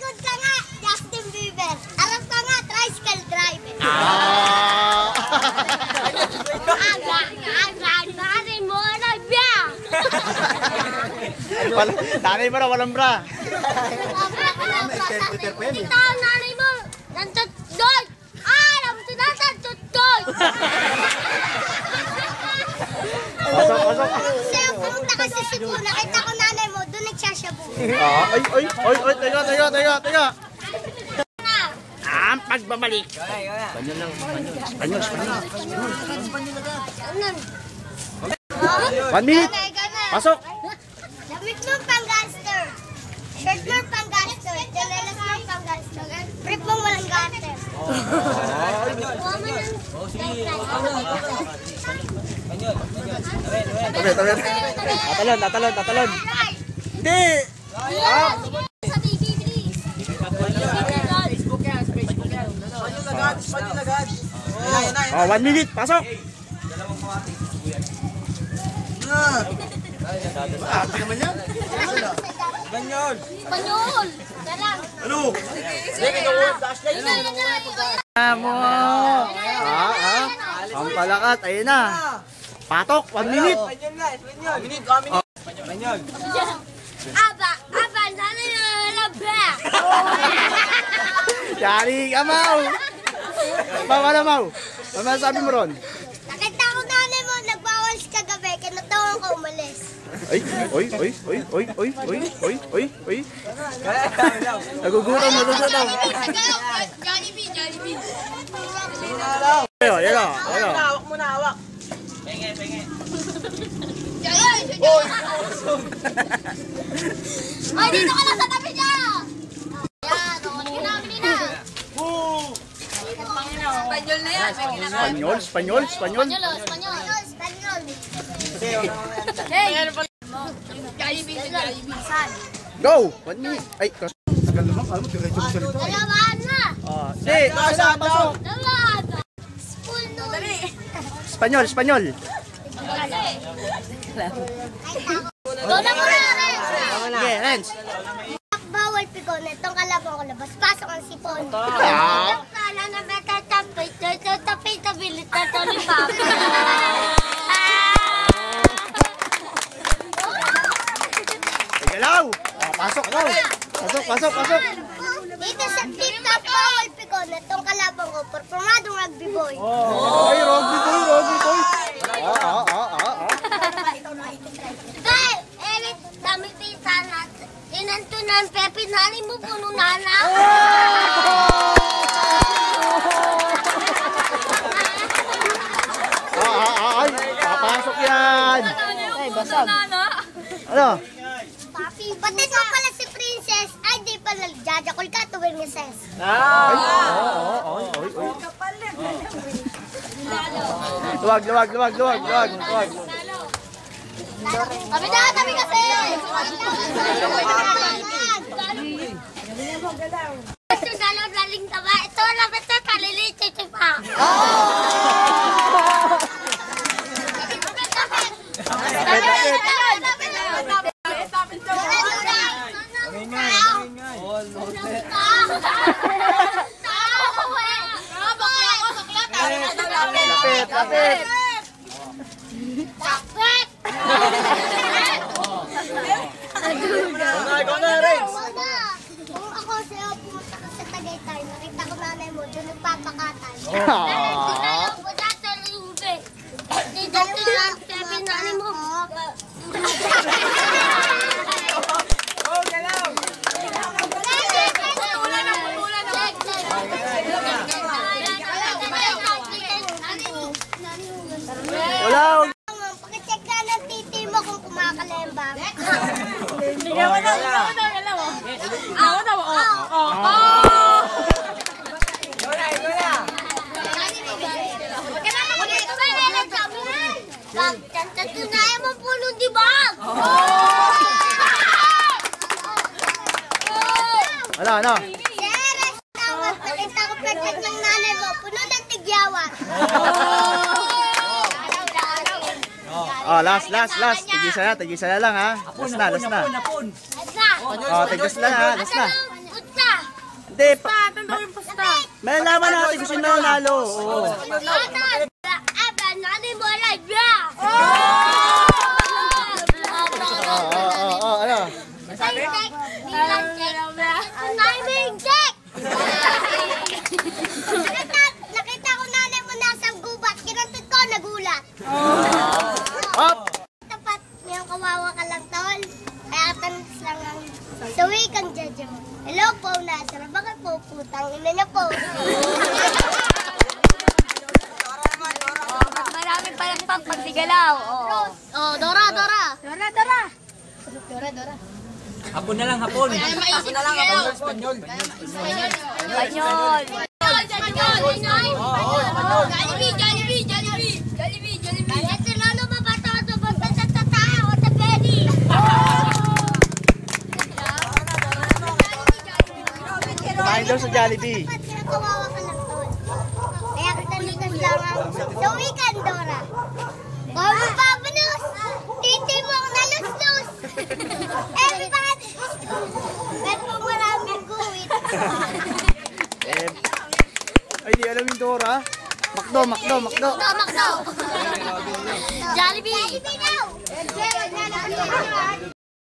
Talikod ka nga, Justin Bieber. Arap ka nga, tricycle driver. Nanay mo, nagbiya. Nanay mo na, walang bra. Ito ang nanay mo, nantutdoy. Alam mo, nantutdoy. Pasok. Sa'yo, pumunta ka sa Cebu, nakita ko nanay mo, doon nagsasyabu. Teka. Ang pagbabalik. Spanyol lang, Spanyol. 1 minute. Pasok. Damit mo pang gangster. Shirt mo pang gangster. Jalelas mo pang gangster. Brief mo walang gangster. Tatalon. Hindi. Sa BB, please. Spanyol agad. 1 minute. Pasok. Spanyol. Dalang. Ano? Mo. Ang palakat. Ayun na. Patok. 1 minute. Spanyol. Aba, nanay na labra. Yari ka, Mau. Mau. Ano masasabi mo ron? Nakita ko nanay mo, nagbawalis kagabi, kinatawang ko umalis. Oy. Nagugutom. Jollibee. Ayo. Hawak mo na, hawak. Penge. Ay, dito ka lang sa tabi niya! Yan, kinamili na. Spanyol na yan. Spanyol. Spanyol. Hey! Jollibee. Saan? Go! 1 minute. Ay, tagal naman. Alam mo, diretso mo salita. Dalawaan na. Hindi, pasok. Dalawaan na. Spoon nun. Spanyol. Doon na muna, Renz. Okay, Renz. Bawal pigon. Itong kalabang ko labas. Pasok ang sipon. Ah. Ang kala na metatapit. Tabilit na tolipap. Galaw. Pasok. Dito sa tip-top bawal pigon. Itong kalabang ko. Performadong rugby boy. Ay, rugby boy. Kaya, Eric, dami pisa natin. Inantunan, Pepe, nani mo puno nana. Ay, papasok yan. Ay, basag. Ano? Papi, pati mo pala si Princess. Ay, di pala, jajakol ka, tuwing ni Ses. Ay. Luwag. Tabi kasi! Ito, dalaw laling taba. Ito, lapit na, kalilit, ito pa. Lapit. Ikaw na, Renz. Kung ako sa'yo, pumunta ka sa Tagaytay, nakita ko nanay mo, doon nagpapakatan. Wala. Pakicheck ka ng titi mo kung kumakalemba. Tunayan mo puno, di ba? Ano? Seres, tawag. Nakita ko perfect ng nanay mo. Puno ng tigyawan. Last. Tigisa na lang ha. Last na. At na. Tigis lang ha. Last na. Utsa. Hindi, Tanda yung pasta. malalaman natin kung sino nanalo. Oo. Ano? Nakita ko nanay mo nasa gubat. Kinantot ko, nagulat. Hop! Tapat, ngayong kawawa ka lang, tol. Kaya tanis lang ang tuwi kang judge mo. Hello po, Nasra. Bakit po putang ina niya po? Marami palang pag sigalaw. Oh, Dora. Hapon na lang, hapon. Hapon na lang, hapon. Espanyol. Panyol. Jollibee. Ito na lumabata sa tao sa belly. Kumain daw sa Jollibee. Ba't kinakawawa ka lang, tol? Kaya kitanitas lang ang tuwi kang Dora. Bago papanos, titi mo ang nalus-lus. Everybody. Ba't po maraming guwit? Ay, di alam yung Dora. Makdo. Makdo. Jollibee daw.